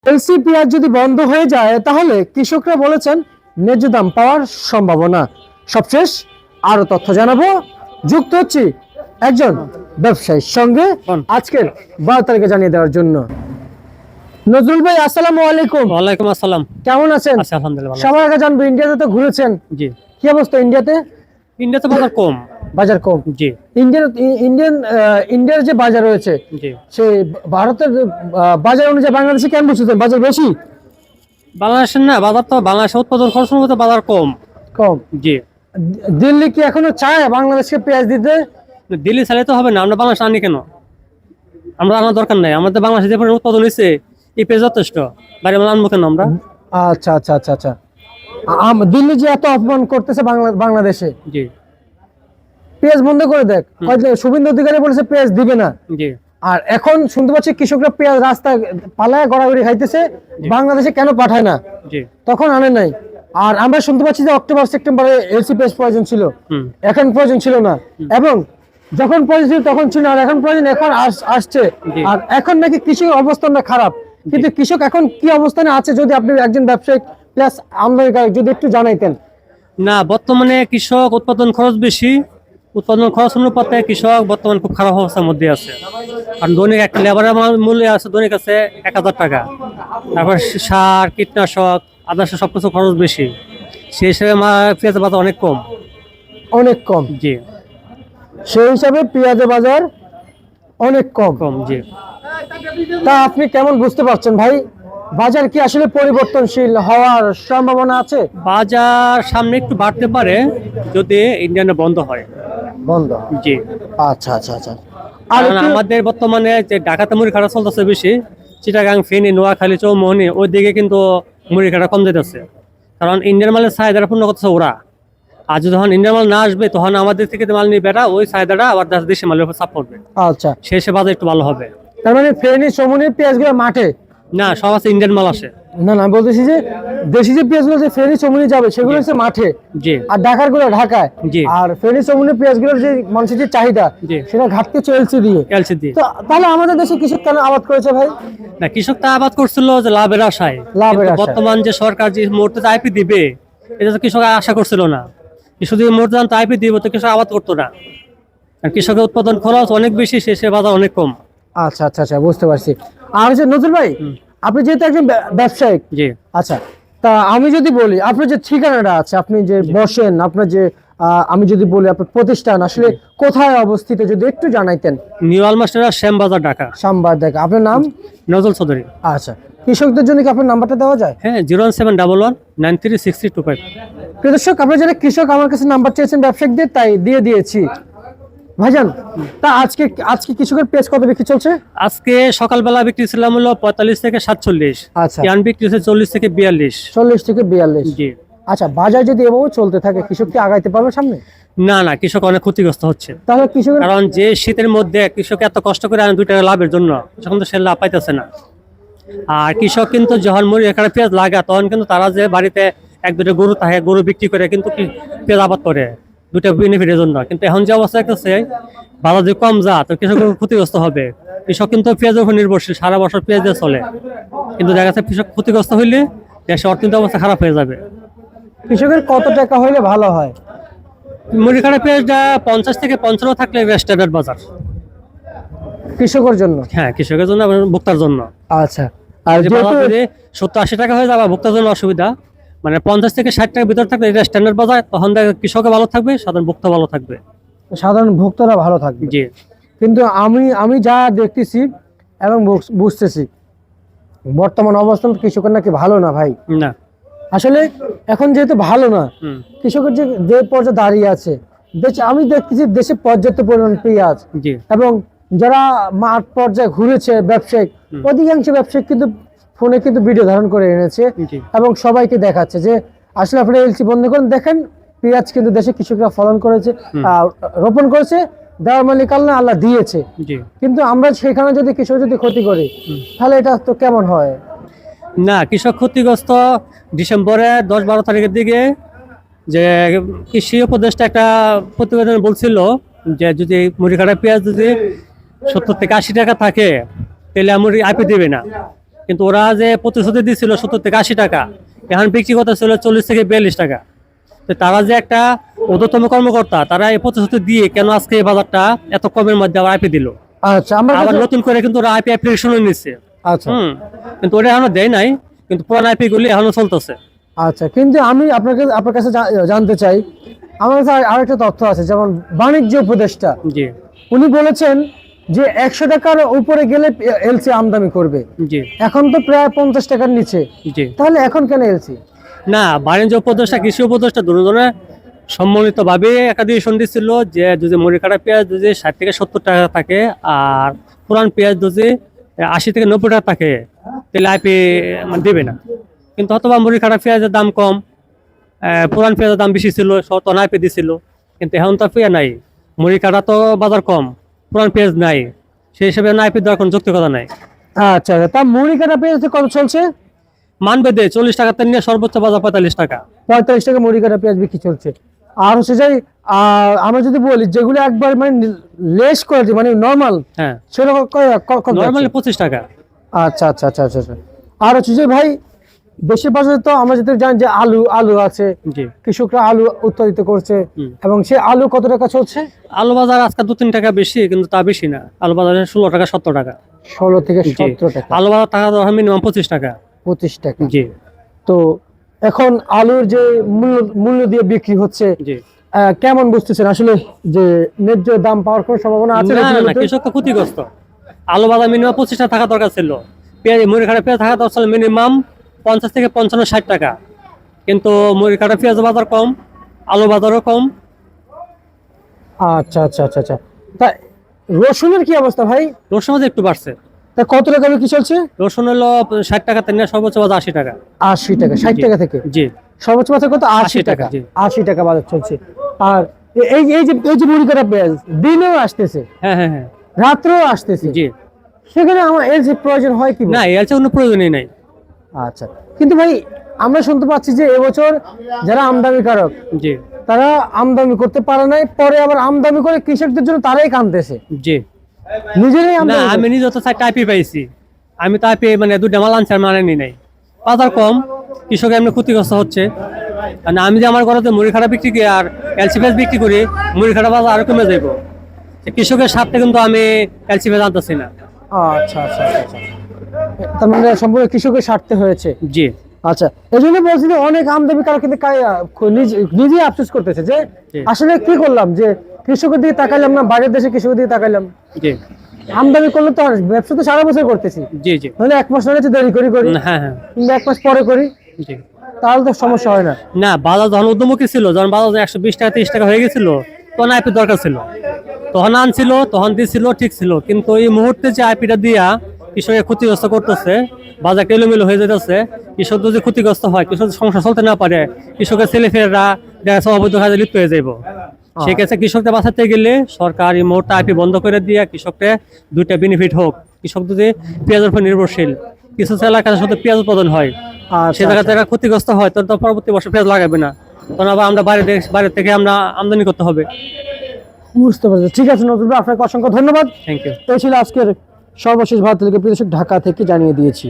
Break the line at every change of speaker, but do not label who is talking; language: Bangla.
এলসি পেঁয়াজ যদি বন্ধ হয়ে যায় তাহলে কৃষকরা বলেছেন ন্যায্য দাম পাওয়ার সম্ভাবনা। সবশেষ আরো তথ্য জানাবো, যুক্ত হচ্ছি একজন ব্যবসায়ীর সঙ্গে আজকের 12 তারিখে জানিয়ে দেওয়ার জন্য। নজরুল ভাই, আসসালামু আলাইকুম।
ওয়ালাইকুম আসসালাম।
কেমন আছেন?
আচ্ছা, আলহামদুলিল্লাহ।
সবার আগে জানবো, ইন্ডিয়াতে তো ঘুরেছেন,
জি।
কি অবস্থা ইন্ডিয়াতে?
ইন্ডিয়াতে বাজার কম।
বাজার কম?
জি।
ইন্ডিয়ার যে বাজার রয়েছে,
জি।
সেই ভারতের বাজার অনুযায়ী বাংলাদেশে কেমন বুঝছেন? বাজার বেশি?
বাংলাদেশের না, বাজার তো বাংলাদেশের উৎপাদন খরচ মতো বাজার কম।
কম?
জি।
দিল্লি কি এখনো চায় বাংলাদেশকে পেঁয়াজ দিতে?
দিল্লি চাইলে তো হবে না, আমরা বাংলাদেশ আনি কেন? আমরা আনার দরকার নাই, আমাদের বাংলাদেশে যে পরিমাণ উৎপাদন হয়েছে এই পেঁয়াজ যথেষ্ট, বাইরে আমরা আনবো কেন আমরা?
আচ্ছা আচ্ছা আচ্ছা আচ্ছা। দিল্লি যে এত অপমান করতেছে বাংলাদেশে,
জি।
পেঁয়াজ বন্ধ করে দেখ, শুভেন্দু অধিকারী বলেছে পেঁয়াজ দিবে না।
জি।
আর এখন শুনতে পাচ্ছি কৃষকরা পেঁয়াজ রাস্তায় পালায় গড়াগড়ি খাইতেছে, বাংলাদেশে কেন পাঠায় না?
জি।
তখন আনে নাই। আর আমরা শুনতে পাচ্ছি যে অক্টোবর সেপ্টেম্বরে এলসি পেঁয়াজ প্রয়োজন ছিল, এখন প্রয়োজন ছিল না, এবং যখন প্রয়োজন ছিল তখন ছিল, আর এখন প্রয়োজন এখন আসছে। আর এখন নাকি কৃষির অবস্থানটা খারাপ, কিন্তু কৃষক এখন কি অবস্থানে আছে যদি আপনি একজন ব্যবসায়িক প্লাস আমদানিকারক যদি একটু জানাইতেন।
না, বর্তমানে কৃষক উৎপাদন খরচ বেশি, উৎপাদন খরচ অনুপাতে কৃষক বর্তমানে খুব খারাপ অবস্থার মধ্যে আছে। আর দৈনিক একটা লেবারের মূল্য আছে দৈনিক আছে 1000 টাকা। তারপর সার, কীটনাশক, আদার্স সবকিছু খরচ বেশি, সেই হিসেবে পেঁয়াজের বাজার অনেক কম।
অনেক কম?
জি।
সেই হিসাবে পেঁয়াজের বাজার অনেক কম?
কম, জি।
তা আপনি কেমন বুঝতে পারছেন ভাই, বাজার কি আসলে পরিবর্তনশীল হওয়ার সম্ভাবনা আছে?
বাজার সামনে একটু বাড়তে পারে যদি ইন্ডিয়ানে বন্ধ হয়।
বন্ধ?
জি।
আচ্ছা আচ্ছা আচ্ছা।
আর আমাদের বর্তমানে যে ঢাকাতে মুড়ি কাটা চলতেছে বেশি, চিটাগাং, ফেনী, নোয়াখালী, চৌমোহনী ওই দিকে কিন্তু মুড়ি কাটা কম যেতেছে, কারণ ইন্ডিয়ান মালের চাহিদাটা পূর্ণ করতেছে ওরা। আর যখন ইন্ডিয়ান মাল না আসবে তখন আমাদের থেকে মাল নিয়ে বেড়া, ওই চাহিদাটা আবার দেশি মালের উপর চাপ পড়বে।
আচ্ছা,
শেষে বাজার একটু ভালো হবে।
তার মানে ফেনী, চৌমোহনীর পেঁয়াজগুলো মাঠে
না, সব আছে ইন্ডিয়ান মাল আসে।
না না, বলতেছি যে দেশি যে পেঁয়াজগুলো যে ফেনী চৌমুহনী যাবে সেগুলো হচ্ছে মাঠে,
জি।
আর ঢাকার গুলো ঢাকায়।
জি।
আর ফেনী চৌমুহনী পেঁয়াজগুলোর যে মানুষের যে চাহিদা, সেটা ঘাটতি এলসি দিয়ে।
এলসি দিয়ে।
তো তাহলে আমাদের দেশে কৃষক কেন আবাদ করেছে ভাই?
না, কৃষক তা আবাদ করছিল যে লাভের আশায়। বর্তমান যে সরকার যে মুহূর্তে আইপি দিবে, এটা তো কৃষক আশা করছিল না। কৃষক যদি মুহূর্তে জানতো আইপি দিব তো কৃষক আবাদ করতো না। আর কৃষকের উৎপাদন খরচ অনেক বেশি, শেষে বাজার অনেক কম।
আচ্ছা আচ্ছা আচ্ছা, বুঝতে পারছি। আর হচ্ছে নজরুল ভাই, আপনি যেহেতু একজন ব্যবসায়িক,
জি।
আচ্ছা, তা আমি যদি বলি আপনার যে ঠিকানাটা আছে, আপনি যে বসেন, আপনার যে আমি যদি বলি আপনার প্রতিষ্ঠান আসলে কোথায় অবস্থিত যদি একটু জানাইতেন।
নিউ আলমাস্টার, শ্যামবাজার, ঢাকা।
শ্যামবাজার, ঢাকা। আপনার নাম?
নজরুল চৌধুরী।
আচ্ছা, কৃষকদের জন্য কি আপনার নাম্বারটা দেওয়া যায়?
হ্যাঁ, 01711936325।
প্রিয় দর্শক, আপনারা যারা কৃষক আমার কাছে নাম্বার চেয়েছেন ব্যবসায়িকদের, তাই দিয়ে দিয়েছি ভাইজান। তা আজকে কৃষকের পেঁয়াজ কত বিক্রি চলছে?
আজকে সকালবেলা বিক্রি ছিলাম হলো 45 থেকে 47।
আচ্ছা।
ইয়ান বিক্রি হচ্ছে 40 থেকে 42।
40 থেকে 42।
জি।
আচ্ছা, বাজার যদি এভাবে চলতে থাকে কৃষক কি আগাইতে পারবে সামনে?
না না, কৃষক অনেক ক্ষতিগ্রস্ত হচ্ছে।
তাহলে কৃষকের,
কারণ যে শীতের মধ্যে কৃষক এত কষ্ট করে আনে 2 টাকা লাভের জন্য, তখন তো সে লাভ পাইতেছে না। আর কৃষক কিন্তু যখন মুড়ি এখানে পেঁয়াজ লাগা, তখন কিন্তু তারা যে বাড়িতে 1-2টা গরু থাকে, গরু বিক্রি করে কিন্তু পেঁয়াজ আবাদ করে 2টা বেনিফিটের জন্য। কিন্তু এখন যে অবস্থা দেখতেছে, বাজার যদি কম যা তো কৃষক ক্ষতিগ্রস্ত হবে। কৃষক কিন্তু পেঁয়াজের উপর নির্ভরশীল, সারা বছর পেঁয়াজ দিয়ে চলে। কিন্তু দেখা যাচ্ছে কৃষক ক্ষতিগ্রস্ত হইলে দেশের অর্থনৈতিক অবস্থা খারাপ হয়ে যাবে।
কৃষকের কত টাকা হইলে ভালো হয়?
মুড়ি কাটা পেঁয়াজটা 50 থেকে 55 থাকলে স্ট্যান্ডার্ড বাজার
কৃষকের জন্য।
হ্যাঁ, কৃষকের জন্য এবং ভোক্তার জন্য।
আচ্ছা, আর
যদি 70-80 টাকা হয়ে যাবে ভোক্তার জন্য অসুবিধা। মানে 50 থেকে 60 টাকার ভিতর থাকলে এটা স্ট্যান্ডার্ড বাজার, তখন কৃষকও ভালো থাকবে, সাধারণ ভোক্তা ভালো থাকবে।
সাধারণ ভোক্তারা ভালো থাকবে।
জি।
কিন্তু আমি যা দেখতেছি এবং বুঝতেছি, বর্তমান অবস্থান কৃষকের নাকি ভালো না ভাই।
না,
আসলে এখন যেহেতু ভালো না, কৃষকের যে পর্যায়ে দাঁড়িয়ে আছে, আমি দেখতেছি দেশে পর্যাপ্ত পরিমাণ পেঁয়াজ, এবং যারা মাঠ পর্যায়ে ঘুরেছে ব্যবসায়িক, অধিকাংশ ব্যবসায়িক কিন্তু ফোনে কিন্তু ভিডিও ধারণ করে এনেছে এবং সবাইকে দেখাচ্ছে যে আসলে আপনারা এলসি বন্ধ করেন, দেখেন পেঁয়াজ কিন্তু দেশে কৃষকরা ফলন করেছে, রোপণ করেছে, দেওয়ার মালিক আল্লাহ দিয়েছে। কিন্তু আমরা সেখানে যদি কৃষক যদি ক্ষতি করি তাহলে এটা তো কেমন হয়?
না, কৃষক ক্ষতিগ্রস্ত ডিসেম্বরে 10-12 তারিখের দিকে যে কৃষি উপদেষ্টা একটা প্রতিবেদন বলছিল যে যদি মুড়ি কাটা পেঁয়াজ যদি 70 থেকে 80 টাকা থাকে তাহলে মুড়ি আইপি দেবে না। কিন্তু ওরা যে প্রতিশ্রুতি দিচ্ছিল 70 থেকে 80 টাকা, এখন বিক্রি করতেছিল 40 থেকে 42 টাকা। তো তারা যে একটা ঊর্ধ্বতম কর্মকর্তা, তারা এই প্রতিশ্রুতি দিয়ে কেন আজকে এই বাজারটা এত কমের মধ্যে আবার আইপি দিল?
আচ্ছা, আমার
আবার
কাছে-
নতুন করে কিন্তু ওরা আইপি অ্যাপ্লিকেশনও নিচ্ছে।
আচ্ছা
কিন্তু ওটা এখনো দেয় নাই, কিন্তু পুরান আইপি গুলি এখনো চলতেছে।
আচ্ছা, কিন্তু আমি আপনার কাছে জানতে চাই, আমার কাছে আরেকটা তথ্য আছে, যেমন বাণিজ্য উপদেষ্টা
জি
উনি বলেছেন যে 100 টাকার উপরে গেলে এলসি আমদানি করবে।
জি
এখন তো প্রায় 50 টাকার নিচে,
জি।
তাহলে এখন কেন এলসি?
না, বাণিজ্য উপদেষ্টা কৃষি উপদেষ্টা দুজনে সম্মিলিত ভাবে একটা ডিসিশন দিচ্ছিল যে যদি মুড়ি কাটা পেঁয়াজ যদি 60 থেকে 70 টাকা থাকে আর পুরান পেঁয়াজ যদি 80 থেকে 90 টাকা থাকে, তাহলে আইপি দেবে না। কিন্তু অথবা মুড়ি কাটা পেঁয়াজের দাম কম, পুরান পেঁয়াজের দাম বেশি ছিল, তখন আইপি দিছিল। কিন্তু এখন তো পেঁয়াজ নাই, মুড়ি কাটা তো বাজার কম, পুরান পেঁয়াজ নাই, সেই হিসেবে আইপি দেওয়ার কোনো যৌক্তিকতা নাই।
আচ্ছা, তা মুড়ি কাটা পেঁয়াজ কত চলছে?
মানবে দে 40 টাকা থেকে নিয়ে সর্বোচ্চ বাজার 45 টাকা।
45 টাকা মুড়ি কাটা পেঁয়াজ বিক্রি চলছে। আর হচ্ছে যাই, আমরা যদি বলি যেগুলো একবার মানে লেস কোয়ালিটি মানে নরমাল,
হ্যাঁ,
সেটা কত
নর্মালি
যাচ্ছে?
25 টাকা।
আচ্ছা আচ্ছা আচ্ছা আচ্ছা আচ্ছা। আর হচ্ছে যে ভাই, দেশের বাজারে তো আমরা যেটা জানি যে আলু আছে,
জি।
কৃষকরা আলু উৎপাদিত করছে,
হুম।
এবং সে আলু কত টাকা চলছে?
আলু বাজার আজকে 2-3 টাকা বেশি, কিন্তু তা বেশি না। আলু বাজারে 16 টাকা 70 টাকা।
16 থেকে
জি।
17 টাকা,
আলু বাজার টাকা দেওয়া মিনিমাম 25 টাকা।
25 টাকা।
জি
তো এখন আলুর যে মূল্য দিয়ে বিক্রি হচ্ছে,
জি।
কেমন বুঝতেছেন আসলে যে ন্যায্য দাম পাওয়ার কোনো সম্ভাবনা আছে
না
নাকি?
না, কৃষক তো ক্ষতিগ্রস্ত। আলু বাজার মিনিমাম 25 টাকা থাকা দরকার ছিল। পেঁয়াজ মুড়ি কাটা পেঁয়াজ থাকা দরকার ছিল মিনিমাম 50 থেকে 55-60 টাকা। কিন্তু মুড়ি কাটা পেঁয়াজ বাজার কম, আলু বাজারও কম।
আচ্ছা আচ্ছা আচ্ছা আচ্ছা। তা রসুনের কি অবস্থা ভাই?
রসুন বাজার একটু বাড়ছে।
তা কত টাকা বিক্রি চলছে?
রসুন হলো 60 টাকা থেকে নিয়ে সর্বোচ্চ বাজার 80 টাকা।
80 টাকা, 60
জি।
টাকা থেকে
জি
সর্বোচ্চ বাজার কত? 80
80
টাকা।
টাকা, জি।
80 টাকা বাজার চলছে। আর এই যে মুড়ি কাটা পেঁয়াজ দিনেও আসতেছে,
হ্যাঁ হ্যাঁ হ্যাঁ।
রাত্রেও আসতেছে,
জি।
সেখানে আমার এর যে প্রয়োজন হয় কি?
না, এর চেয়ে কোনো প্রয়োজনই নাই।
আচ্ছা, কিন্তু ভাই আমরা শুনতে পাচ্ছি যে এবছর যারা আমদানিকারক
জি
তারা আমদানি করতে পারে নাই, পরে আবার আমদানি করে কৃষকদের জন্য তারাই কাঁদতেছে,
জি।
নিজেরাই
না,
আমদানি
আমি নিজে তো 4টা আইপি পাইছি। আমি তো আইপি মানে 2টা মাল আনছি আর মানে নি নাই। বাজার কম, কৃষক এমনি ক্ষতিগ্রস্ত হচ্ছে। আর আমি যে আমার ঘরে মুড়ি খাটা বিক্রি করি আর এলসি পেঁয়াজ বিক্রি করি, মুড়ি খাটা বাজার আরো কমে যাইব। কৃষকের স্বার্থে কিন্তু আমি এলসি পেঁয়াজ আনতেছি না।
আচ্ছা আচ্ছা আচ্ছা আচ্ছা। তার মানে সম্পূর্ণ কৃষকের স্বার্থে হয়েছে।
জি
আচ্ছা, এই জন্য বলছি যে অনেক আমদানিকারক কিন্তু নিজে আফসোস করতেছে যে
জি।
আসলে কি করলাম, যে কৃষকের দিকে তাকাইলাম না, বাইরের দেশে কৃষকের দিকে তাকাইলাম।
জি
আমদানি করলে তো আর ব্যবসা তো সারা বছর করতেছি,
জি জি।
তাহলে 1 মাস হলে দেরি করি
হ্যাঁ হ্যাঁ।
কিংবা 1 মাস পরে করি,
জি।
তাহলে তো সমস্যা হয় না।
না, বাজার যখন উদ্যমুখী ছিল, যখন বাজার 120 টাকা 30 টাকা হয়ে গেছিল, তখন আইপি দরকার ছিল, তখন আনছিল, তখন দিছিল, ঠিক ছিল। কিন্তু এই মুহূর্তে যে আইপিটা দিয়া কৃষকের ক্ষতিগ্রস্ত করতেছে, বাজার এলোমেলো হয়ে যেতেছে, কৃষক যদি ক্ষতিগ্রস্ত হয়, কৃষক সংসার চলতে না পারে, কৃষকের ছেলেফেয়েরা দেখা যাচ্ছে অবৈধ কাজে লিপ্ত হয়ে যাইব। সেক্ষেত্রে কৃষকদের বাঁচাতে গেলে সরকার এই মুহূর্তে আইপি বন্ধ করে দিয়ে কৃষকদের 2টা বেনিফিট হোক। কৃষক যদি পেঁয়াজের উপর নির্ভরশীল, কিছু এলাকার সাথে পেঁয়াজ উৎপাদন হয়, সে জায়গা থেকে ক্ষতিগ্রস্ত হয়, তখন তো পরবর্তী বছর পেঁয়াজ লাগাবে না, তখন আবার আমরা বাইরে থেকে আমরা আমদানি করতে হবে।
বুঝতে পারছি, ঠিক আছে নজরুল ভাই, আপনাকে অসংখ্য ধন্যবাদ।
Thank you.
এই ছিল আজকের সর্বশেষ ভারত থেকে ঢাকা থেকে জানিয়ে দিয়েছি।